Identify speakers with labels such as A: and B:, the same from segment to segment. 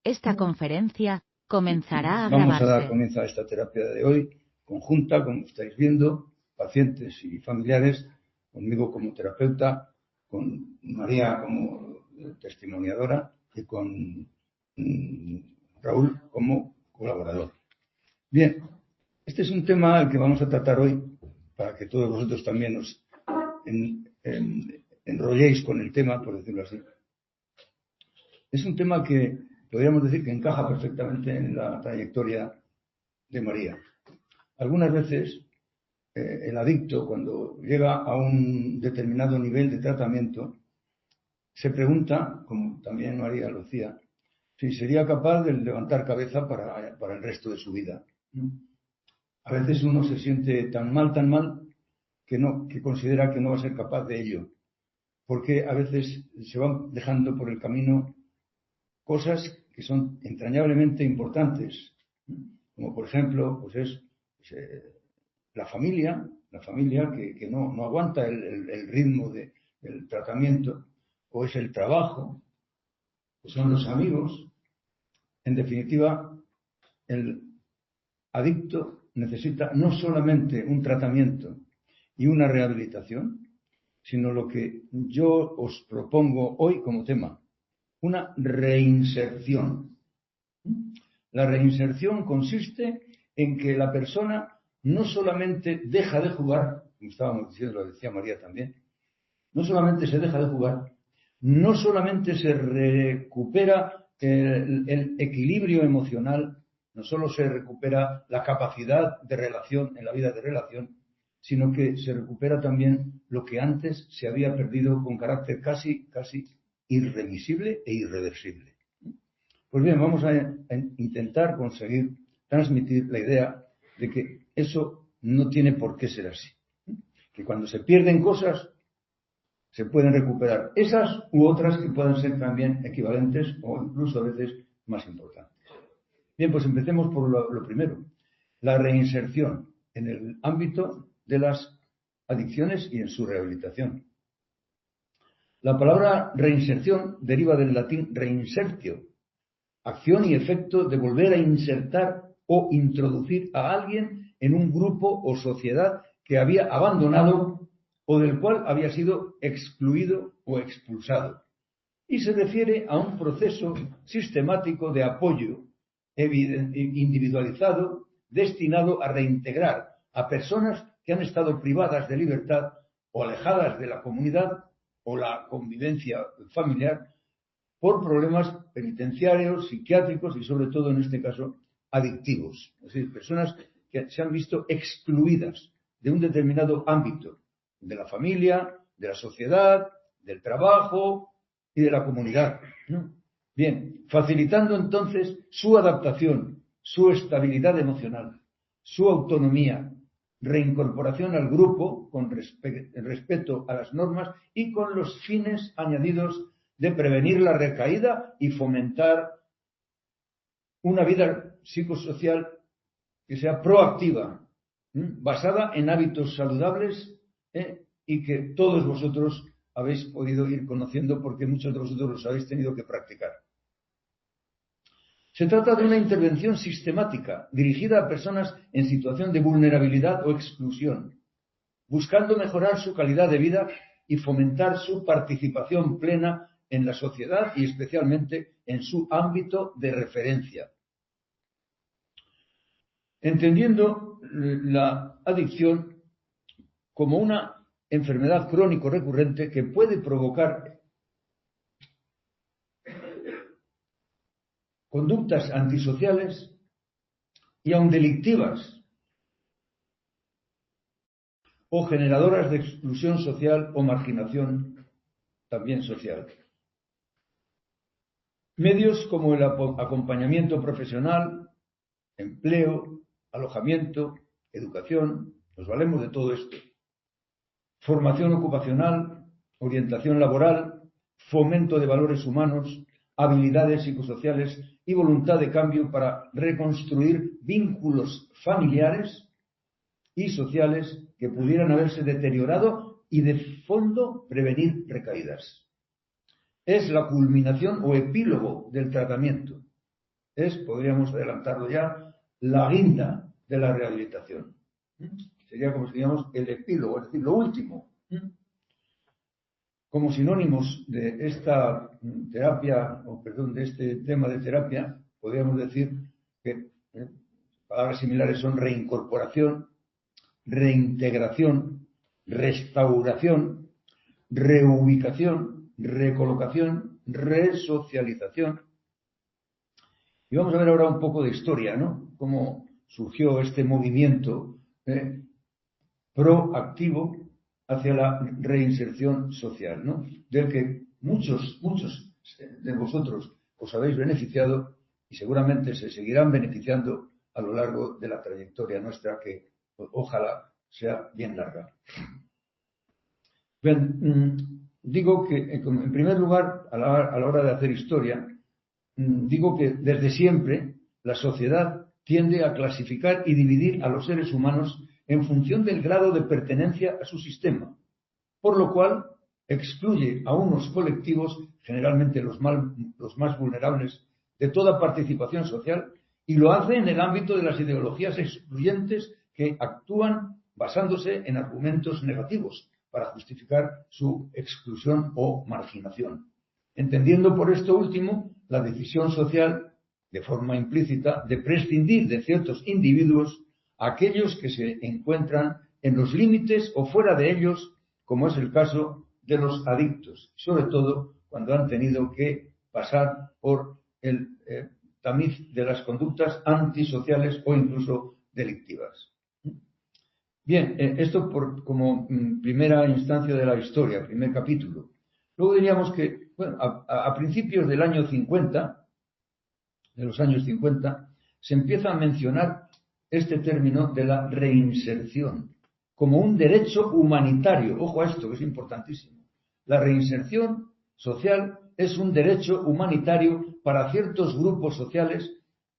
A: Esta conferencia comenzará a
B: Vamos a
A: grabarse.
B: dar comienzo a esta terapia de hoy, conjunta, como estáis viendo, pacientes y familiares, conmigo como terapeuta, con María como testimoniadora y con Raúl como colaborador. Bien, este es un tema al que vamos a tratar hoy, para que todos vosotros también os enrolléis con el tema, por decirlo así. Es un tema que podríamos decir que encaja perfectamente en la trayectoria de María. Algunas veces el adicto, cuando llega a un determinado nivel de tratamiento, se pregunta, como también María lo hacía, si sería capaz de levantar cabeza para el resto de su vida. A veces uno se siente tan mal, que considera que no va a ser capaz de ello, porque a veces se van dejando por el camino cosas que son entrañablemente importantes, como por ejemplo, la familia que no aguanta el ritmo del tratamiento, o es el trabajo, o son los amigos. En definitiva, el adicto necesita no solamente un tratamiento y una rehabilitación, sino lo que yo os propongo hoy como tema, una reinserción. La reinserción consiste en que la persona no solamente deja de jugar, como estábamos diciendo, lo decía María también, no solamente se deja de jugar, no solamente se recupera el equilibrio emocional, no solo se recupera la capacidad de relación en la vida de relación, sino que se recupera también lo que antes se había perdido con carácter casi irremisible e irreversible. Pues bien, vamos a intentar conseguir transmitir la idea de que eso no tiene por qué ser así. Que cuando se pierden cosas, se pueden recuperar esas u otras que puedan ser también equivalentes o incluso a veces más importantes. Bien, pues empecemos por lo primero, la reinserción en el ámbito de las adicciones y en su rehabilitación. La palabra reinserción deriva del latín reinsertio, acción y efecto de volver a insertar o introducir a alguien en un grupo o sociedad que había abandonado o del cual había sido excluido o expulsado. Y se refiere a un proceso sistemático de apoyo individualizado destinado a reintegrar a personas que han estado privadas de libertad o alejadas de la comunidad o la convivencia familiar por problemas penitenciarios, psiquiátricos y sobre todo en este caso adictivos. Es decir, personas que se han visto excluidas de un determinado ámbito, de la familia, de la sociedad, del trabajo y de la comunidad. Bien, facilitando entonces su adaptación, su estabilidad emocional, su autonomía, reincorporación al grupo con respeto a las normas y con los fines añadidos de prevenir la recaída y fomentar una vida psicosocial que sea proactiva, basada en hábitos saludables y que todos vosotros habéis podido ir conociendo porque muchos de vosotros los habéis tenido que practicar. Se trata de una intervención sistemática dirigida a personas en situación de vulnerabilidad o exclusión, buscando mejorar su calidad de vida y fomentar su participación plena en la sociedad y especialmente en su ámbito de referencia. Entendiendo la adicción como una enfermedad crónico recurrente que puede provocar conductas antisociales y aun delictivas o generadoras de exclusión social o marginación también social. Medios como el acompañamiento profesional, empleo, alojamiento, educación, nos valemos de todo esto. Formación ocupacional, orientación laboral, fomento de valores humanos, habilidades psicosociales y voluntad de cambio para reconstruir vínculos familiares y sociales que pudieran haberse deteriorado y de fondo prevenir recaídas. Es la culminación o epílogo del tratamiento es, podríamos adelantarlo ya, la guinda de la rehabilitación. Sería como si digamos el epílogo, es decir, lo último. Como sinónimos de esta terapia, o perdón, de este tema de terapia, podríamos decir que palabras similares son reincorporación, reintegración, restauración, reubicación, recolocación, resocialización. Y vamos a ver ahora un poco de historia, ¿no? Cómo surgió este movimiento proactivo hacia la reinserción social, ¿no? Del que muchos de vosotros os habéis beneficiado y seguramente se seguirán beneficiando a lo largo de la trayectoria nuestra, que ojalá sea bien larga. Bien, digo que, en primer lugar, a la hora de hacer historia, digo que desde siempre la sociedad tiende a clasificar y dividir a los seres humanos en función del grado de pertenencia a su sistema, por lo cual excluye a unos colectivos, generalmente los más vulnerables, de toda participación social, y lo hace en el ámbito de las ideologías excluyentes que actúan basándose en argumentos negativos para justificar su exclusión o marginación, entendiendo por esto último la decisión social, de forma implícita, de prescindir de ciertos individuos, aquellos que se encuentran en los límites o fuera de ellos, como es el caso de los adictos, sobre todo cuando han tenido que pasar por el tamiz de las conductas antisociales o incluso delictivas. Bien, esto como primera instancia de la historia, primer capítulo. Luego diríamos que, bueno, a principios del año 50, de los años 50, se empieza a mencionar este término de la reinserción como un derecho humanitario. Ojo a esto, que es importantísimo. La reinserción social es un derecho humanitario para ciertos grupos sociales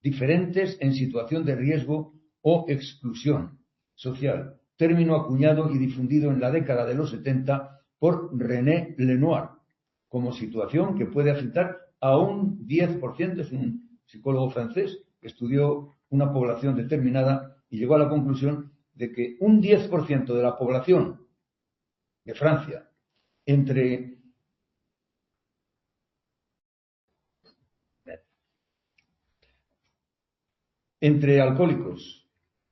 B: diferentes en situación de riesgo o exclusión social, término acuñado y difundido en la década de los 70 por René Lenoir, como situación que puede afectar a un 10%, es un psicólogo francés que estudió una población determinada y llegó a la conclusión de que un 10% de la población de Francia, entre alcohólicos,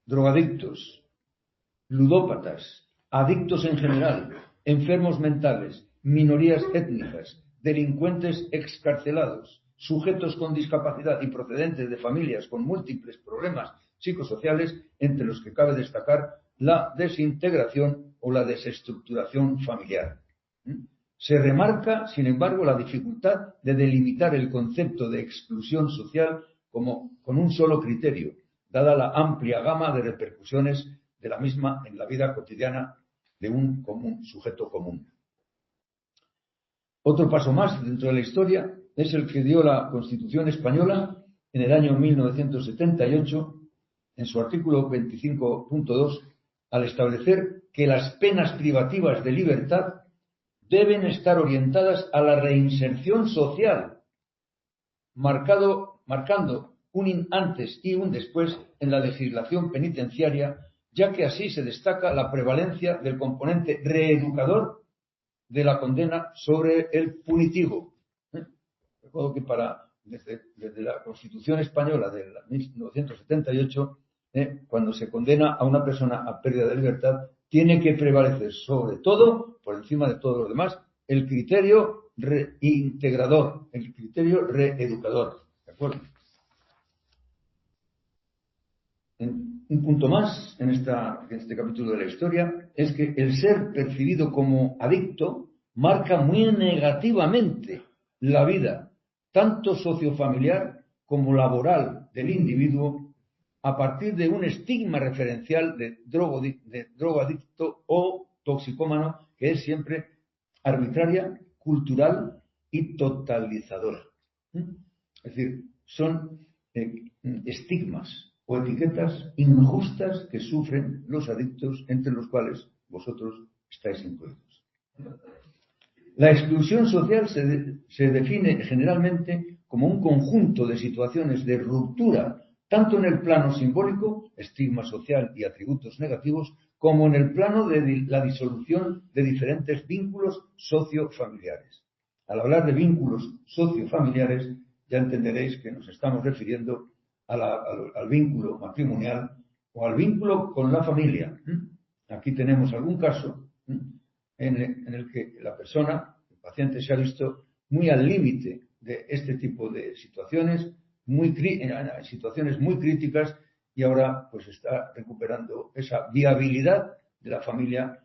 B: drogadictos, ludópatas, adictos en general, enfermos mentales, minorías étnicas, delincuentes excarcelados, sujetos con discapacidad y procedentes de familias con múltiples problemas psicosociales, entre los que cabe destacar la desintegración o la desestructuración familiar. Se remarca, sin embargo, la dificultad de delimitar el concepto de exclusión social como con un solo criterio, dada la amplia gama de repercusiones de la misma en la vida cotidiana de un sujeto común. Otro paso más dentro de la historia es el que dio la Constitución española en el año 1978, en su artículo 25.2, al establecer que las penas privativas de libertad deben estar orientadas a la reinserción social, marcando un antes y un después en la legislación penitenciaria, ya que así se destaca la prevalencia del componente reeducador de la condena sobre el punitivo. Recuerdo que desde la Constitución española de 1978, cuando se condena a una persona a pérdida de libertad, tiene que prevalecer sobre todo, por encima de todos los demás, el criterio reintegrador, el criterio reeducador. ¿De acuerdo? Un punto más en este capítulo de la historia es que el ser percibido como adicto marca muy negativamente la vida, tanto sociofamiliar como laboral del individuo, a partir de un estigma referencial de drogadicto o toxicómano, que es siempre arbitraria, cultural y totalizadora. Es decir, son estigmas o etiquetas injustas que sufren los adictos, entre los cuales vosotros estáis incluidos. La exclusión social se define generalmente como un conjunto de situaciones de ruptura, tanto en el plano simbólico, estigma social y atributos negativos, como en el plano de la disolución de diferentes vínculos sociofamiliares. Al hablar de vínculos sociofamiliares, ya entenderéis que nos estamos refiriendo al vínculo matrimonial o al vínculo con la familia. Aquí tenemos algún caso en el que la persona, el paciente, se ha visto muy al límite de este tipo de situaciones, situaciones muy críticas, y ahora pues está recuperando esa viabilidad de la familia,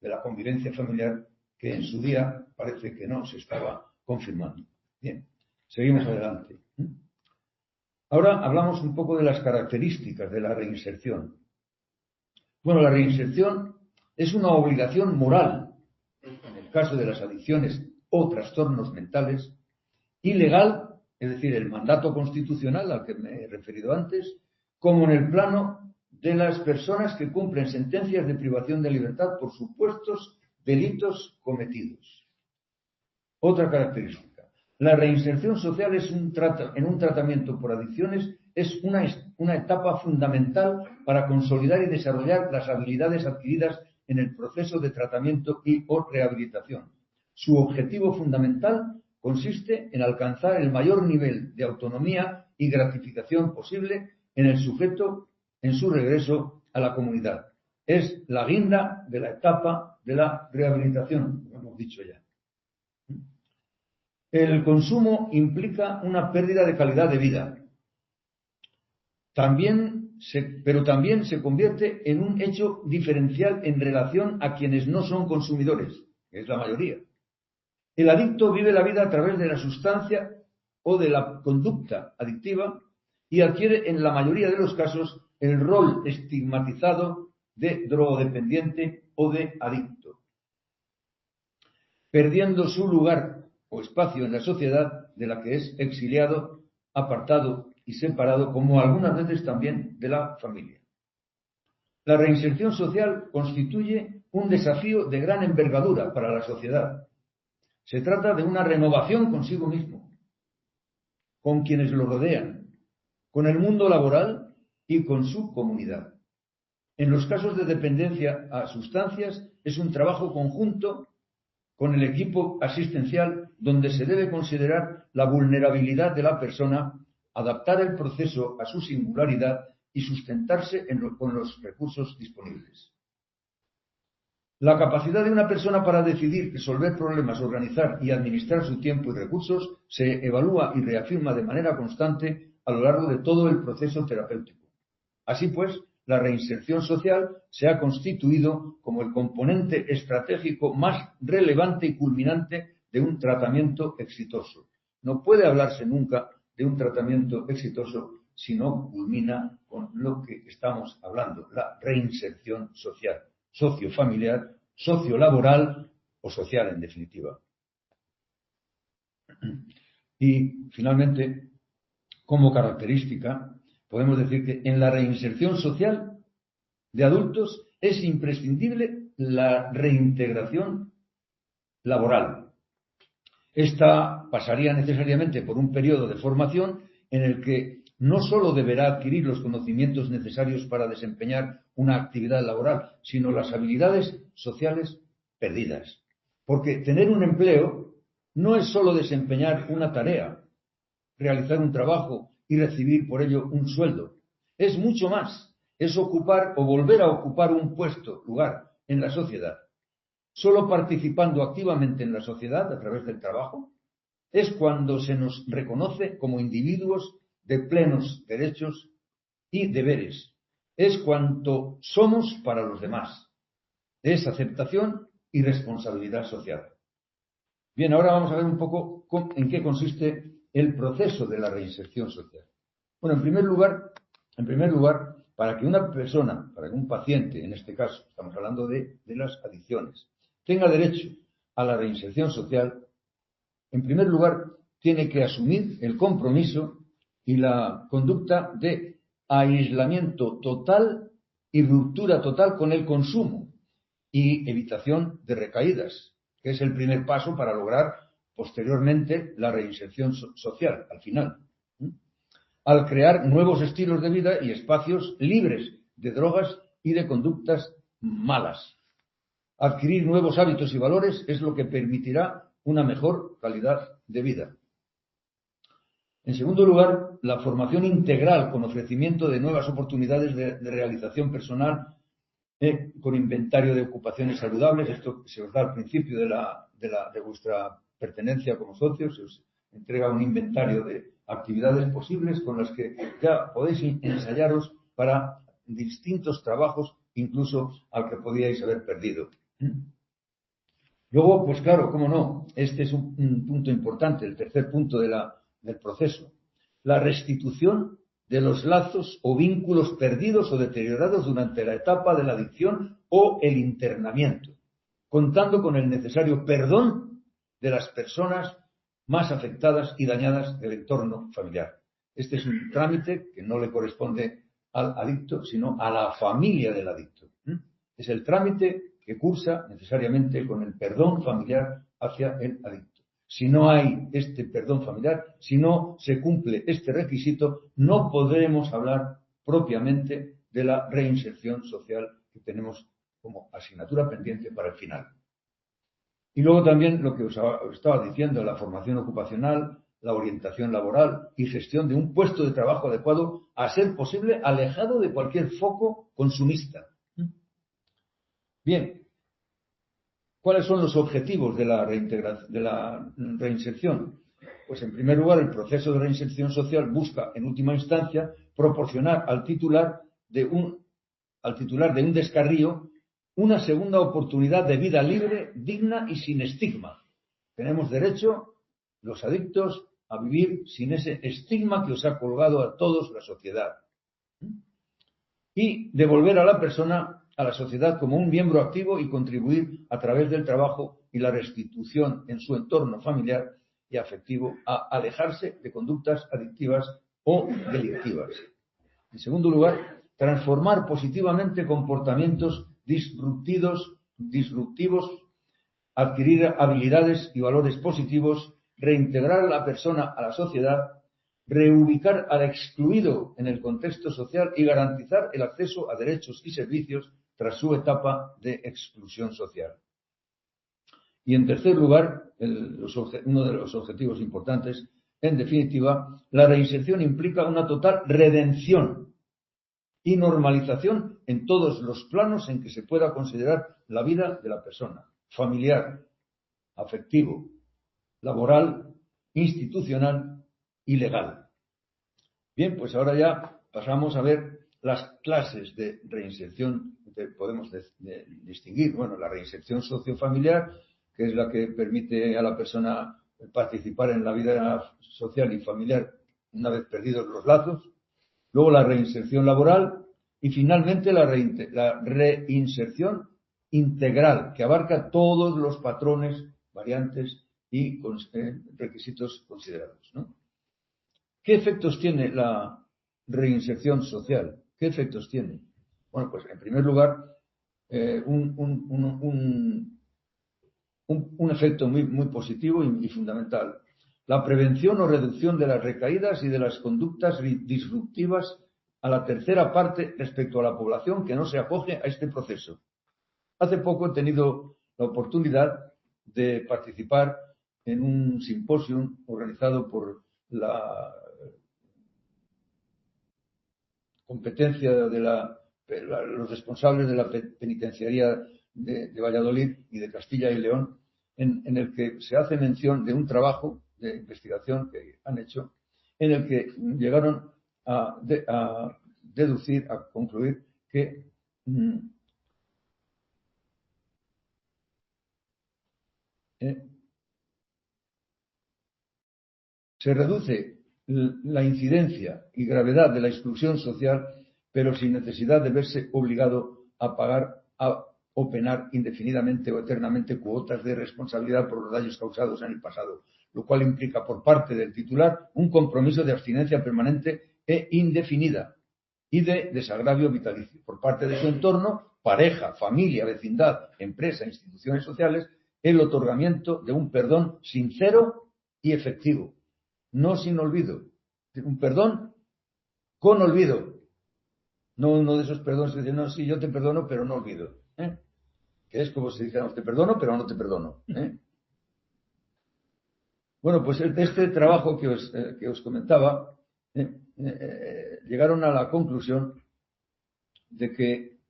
B: de la convivencia familiar, que en su día parece que no se estaba confirmando. Bien, seguimos adelante. Ahora hablamos un poco de las características de la reinserción. Bueno, la reinserción es una obligación moral, en el caso de las adicciones o trastornos mentales, y legal, es decir, el mandato constitucional al que me he referido antes, como en el plano de las personas que cumplen sentencias de privación de libertad por supuestos delitos cometidos. Otra característica. La reinserción social en un tratamiento por adicciones es una etapa fundamental para consolidar y desarrollar las habilidades adquiridas en el proceso de tratamiento y o rehabilitación. Su objetivo fundamental consiste en alcanzar el mayor nivel de autonomía y gratificación posible en el sujeto en su regreso a la comunidad. Es la guinda de la etapa de la rehabilitación, como hemos dicho ya. El consumo implica una pérdida de calidad de vida. Pero también se convierte en un hecho diferencial en relación a quienes no son consumidores, que es la mayoría. El adicto vive la vida a través de la sustancia o de la conducta adictiva y adquiere en la mayoría de los casos el rol estigmatizado de drogodependiente o de adicto, perdiendo su lugar o espacio en la sociedad de la que es exiliado, apartado y separado, como algunas veces también de la familia. La reinserción social constituye un desafío de gran envergadura para la sociedad. Se trata de una renovación consigo mismo, con quienes lo rodean, con el mundo laboral y con su comunidad. En los casos de dependencia a sustancias es un trabajo conjunto con el equipo asistencial donde se debe considerar la vulnerabilidad de la persona, adaptar el proceso a su singularidad y sustentarse con los recursos disponibles. La capacidad de una persona para decidir, resolver problemas, organizar y administrar su tiempo y recursos se evalúa y reafirma de manera constante a lo largo de todo el proceso terapéutico. Así pues, la reinserción social se ha constituido como el componente estratégico más relevante y culminante de un tratamiento exitoso. No puede hablarse nunca de un tratamiento exitoso si no culmina con lo que estamos hablando, la reinserción social, sociofamiliar, sociolaboral o social, en definitiva. Y, finalmente, como característica, podemos decir que en la reinserción social de adultos es imprescindible la reintegración laboral. Esta pasaría necesariamente por un periodo de formación en el que no sólo deberá adquirir los conocimientos necesarios para desempeñar una actividad laboral, sino las habilidades sociales perdidas. Porque tener un empleo no es sólo desempeñar una tarea, realizar un trabajo y recibir por ello un sueldo. Es mucho más. Es ocupar o volver a ocupar un lugar en la sociedad. Solo participando activamente en la sociedad a través del trabajo es cuando se nos reconoce como individuos de plenos derechos y deberes. Es cuanto somos para los demás. Es aceptación y responsabilidad social. Bien, ahora vamos a ver un poco en qué consiste el proceso de la reinserción social. Bueno, en primer lugar, para que una persona, para que un paciente, en este caso, estamos hablando de las adicciones, tenga derecho a la reinserción social, en primer lugar, tiene que asumir el compromiso y la conducta de aislamiento total y ruptura total con el consumo y evitación de recaídas. que es el primer paso para lograr posteriormente la reinserción social, al final. Al crear nuevos estilos de vida y espacios libres de drogas y de conductas malas. Adquirir nuevos hábitos y valores es lo que permitirá una mejor calidad de vida. En segundo lugar, la formación integral con ofrecimiento de nuevas oportunidades de realización personal con inventario de ocupaciones saludables. Esto se os da al principio de vuestra pertenencia como socios. Se os entrega un inventario de actividades posibles con las que ya podéis ensayaros para distintos trabajos, incluso al que podíais haber perdido. Luego, pues claro, cómo no, este es un punto importante, el tercer punto del proceso. La restitución de los lazos o vínculos perdidos o deteriorados durante la etapa de la adicción o el internamiento, contando con el necesario perdón de las personas más afectadas y dañadas del entorno familiar. Este es un trámite que no le corresponde al adicto, sino a la familia del adicto. Es el trámite que cursa necesariamente con el perdón familiar hacia el adicto. Si no hay este perdón familiar, si no se cumple este requisito, no podremos hablar propiamente de la reinserción social que tenemos como asignatura pendiente para el final. Y luego también lo que os estaba diciendo, la formación ocupacional, la orientación laboral y gestión de un puesto de trabajo adecuado, a ser posible alejado de cualquier foco consumista. Bien, ¿cuáles son los objetivos de la reinserción? Pues en primer lugar, el proceso de reinserción social busca, en última instancia, proporcionar al titular de un descarrío una segunda oportunidad de vida libre, digna y sin estigma. Tenemos derecho, los adictos, a vivir sin ese estigma que os ha colgado a todos la sociedad. Y devolver a la persona a la sociedad como un miembro activo y contribuir a través del trabajo y la restitución en su entorno familiar y afectivo a alejarse de conductas adictivas o delictivas. En segundo lugar, transformar positivamente comportamientos disruptivos, adquirir habilidades y valores positivos, reintegrar a la persona a la sociedad, reubicar al excluido en el contexto social y garantizar el acceso a derechos y servicios tras su etapa de exclusión social. Y en tercer lugar, uno de los objetivos importantes, en definitiva, la reinserción implica una total redención y normalización en todos los planos en que se pueda considerar la vida de la persona: familiar, afectivo, laboral, institucional y legal. Bien, pues ahora ya pasamos a ver las clases de reinserción que podemos distinguir. Bueno, la reinserción sociofamiliar, que es la que permite a la persona participar en la vida social y familiar una vez perdidos los lazos. Luego la reinserción laboral y finalmente la reinserción integral, que abarca todos los patrones, variantes y requisitos considerados, ¿no? ¿Qué efectos tiene la reinserción social? ¿Qué efectos tiene? Bueno, pues en primer lugar, un efecto muy positivo y fundamental. La prevención o reducción de las recaídas y de las conductas disruptivas a la tercera parte respecto a la población que no se acoge a este proceso. Hace poco he tenido la oportunidad de participar en un simposio organizado por la competencia de los responsables de la penitenciaría de Valladolid y de Castilla y León, en el que se hace mención de un trabajo de investigación que han hecho, en el que llegaron a deducir, a concluir que se reduce la incidencia y gravedad de la exclusión social, pero sin necesidad de verse obligado a pagar o penar indefinidamente o eternamente cuotas de responsabilidad por los daños causados en el pasado, lo cual implica por parte del titular un compromiso de abstinencia permanente e indefinida y de desagravio vitalicio por parte de su entorno, pareja, familia, vecindad, empresa, instituciones sociales, el otorgamiento de un perdón sincero y efectivo, no sin olvido. Un perdón con olvido. No uno de esos perdones que dicen, no, sí, yo te perdono, pero no olvido. Que es como si dijéramos, te perdono, pero no te perdono. Bueno, pues este trabajo que os comentaba, llegaron a la conclusión de que,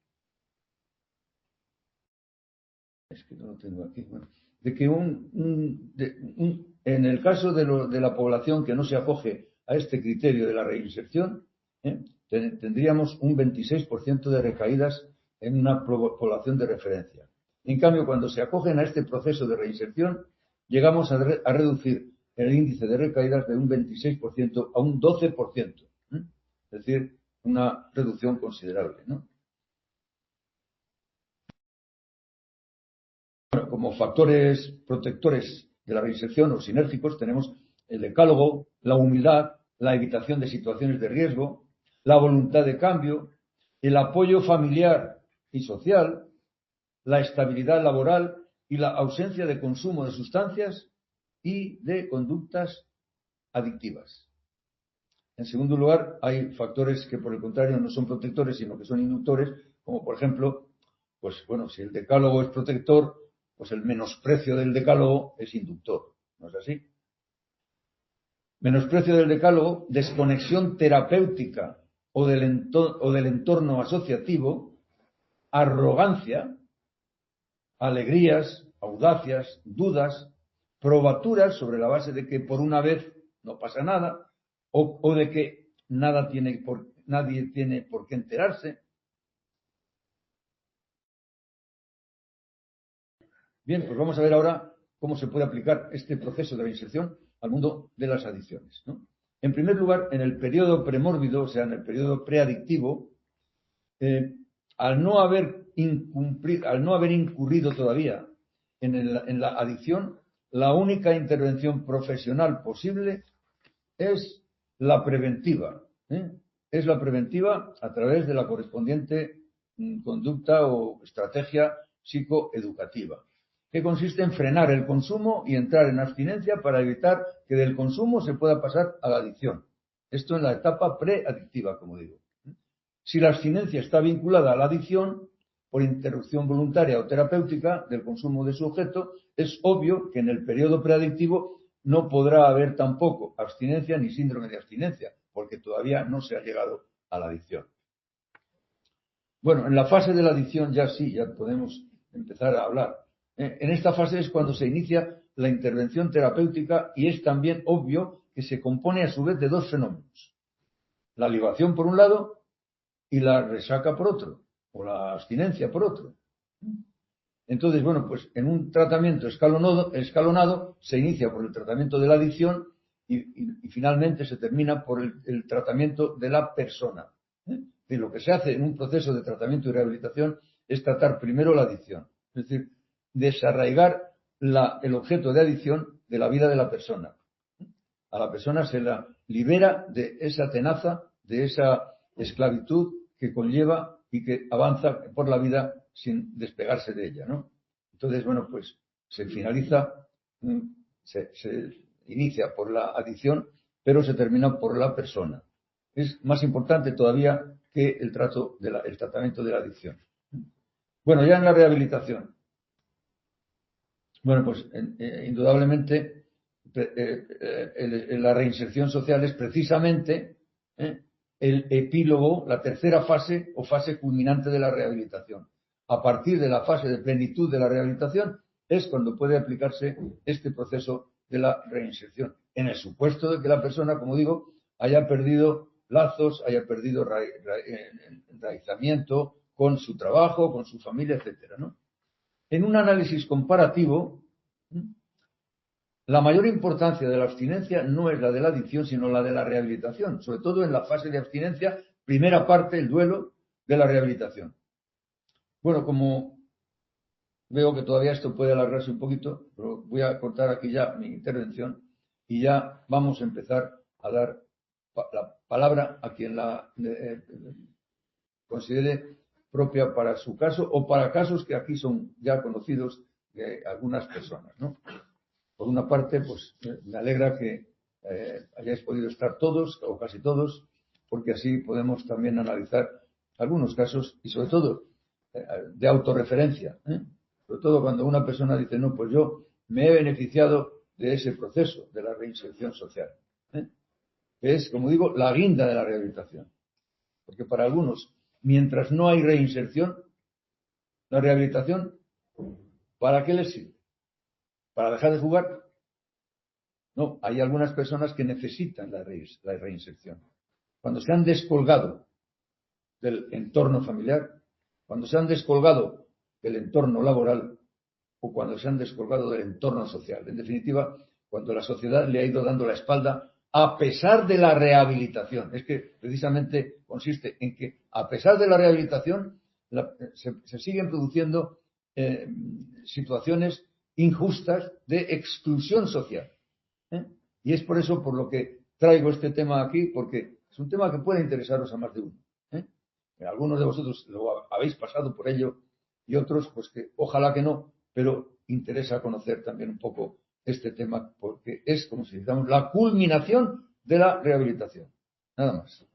B: es que no lo tengo aquí, bueno, de que en el caso de la población que no se acoge a este criterio de la reinserción, tendríamos un 26% de recaídas en una población de referencia. En cambio, cuando se acogen a este proceso de reinserción, llegamos a reducir el índice de recaídas de un 26% a un 12%. Es decir, una reducción considerable, ¿no? Bueno, como factores protectores de la reinserción o sinérgicos tenemos el decálogo, la humildad, la evitación de situaciones de riesgo, la voluntad de cambio, el apoyo familiar y social, la estabilidad laboral y la ausencia de consumo de sustancias y de conductas adictivas. En segundo lugar, hay factores que por el contrario no son protectores, sino que son inductores, como por ejemplo, pues bueno, si el decálogo es protector, pues el menosprecio del decálogo es inductor, ¿no es así? Menosprecio del decálogo, desconexión terapéutica o del entorno asociativo, arrogancia, alegrías, audacias, dudas, probaturas sobre la base de que por una vez no pasa nada o de que nadie tiene por qué enterarse. Bien, pues vamos a ver ahora cómo se puede aplicar este proceso de reinserción al mundo de las adicciones, ¿no? En primer lugar, en el periodo premórbido, o sea, en el periodo preadictivo, al no haber incurrido todavía en la adicción, la única intervención profesional posible es la preventiva. Es la preventiva a través de la correspondiente conducta o estrategia psicoeducativa, que consiste en frenar el consumo y entrar en abstinencia para evitar que del consumo se pueda pasar a la adicción. Esto en la etapa preadictiva, como digo. Si la abstinencia está vinculada a la adicción, por interrupción voluntaria o terapéutica del consumo de su objeto, es obvio que en el periodo preadictivo no podrá haber tampoco abstinencia ni síndrome de abstinencia, porque todavía no se ha llegado a la adicción. Bueno, en la fase de la adicción ya podemos empezar a hablar. En esta fase es cuando se inicia la intervención terapéutica y es también obvio que se compone a su vez de dos fenómenos. La libación por un lado y la resaca por otro, o la abstinencia por otro. Entonces, bueno, pues en un tratamiento escalonado se inicia por el tratamiento de la adicción y finalmente se termina por el tratamiento de la persona. Y lo que se hace en un proceso de tratamiento y rehabilitación es tratar primero la adicción, es decir, desarraigar el objeto de adicción de la vida de la persona. A la persona se la libera de esa tenaza, de esa esclavitud que conlleva y que avanza por la vida sin despegarse de ella, ¿no? Entonces, bueno, pues se inicia por la adicción, pero se termina por la persona. Es más importante todavía que el tratamiento de la adicción. Bueno, ya en la rehabilitación. Bueno, pues indudablemente la reinserción social es precisamente el epílogo, la tercera fase o fase culminante de la rehabilitación. A partir de la fase de plenitud de la rehabilitación es cuando puede aplicarse este proceso de la reinserción, en el supuesto de que la persona, como digo, haya perdido lazos, haya perdido enraizamiento con su trabajo, con su familia, etcétera, ¿no? En un análisis comparativo, la mayor importancia de la abstinencia no es la de la adicción, sino la de la rehabilitación, sobre todo en la fase de abstinencia, primera parte, el duelo de la rehabilitación. Bueno, como veo que todavía esto puede alargarse un poquito, pero voy a cortar aquí ya mi intervención y ya vamos a empezar a dar la palabra a quien la considere propia para su caso o para casos que aquí son ya conocidos de algunas personas, ¿no? Por una parte, pues me alegra que hayáis podido estar todos o casi todos, porque así podemos también analizar algunos casos y sobre todo de autorreferencia, ¿eh? Sobre todo cuando una persona dice, no, pues yo me he beneficiado de ese proceso de la reinserción social, ¿eh? Que es, como digo, la guinda de la rehabilitación. Porque para algunos, mientras no hay reinserción, la rehabilitación, ¿para qué les sirve? ¿Para dejar de jugar? No, hay algunas personas que necesitan la reinserción. Cuando se han descolgado del entorno familiar, cuando se han descolgado del entorno laboral o cuando se han descolgado del entorno social. En definitiva, cuando la sociedad le ha ido dando la espalda a pesar de la rehabilitación. Es que precisamente consiste en que a pesar de la rehabilitación se siguen produciendo situaciones injustas de exclusión social. ¿Eh? Y es por eso por lo que traigo este tema aquí, porque es un tema que puede interesaros a más de uno. ¿Eh? Algunos de vosotros lo habéis pasado por ello y otros, pues que ojalá que no, pero interesa conocer también un poco este tema porque es, como si dijéramos, la culminación de la rehabilitación. Nada más.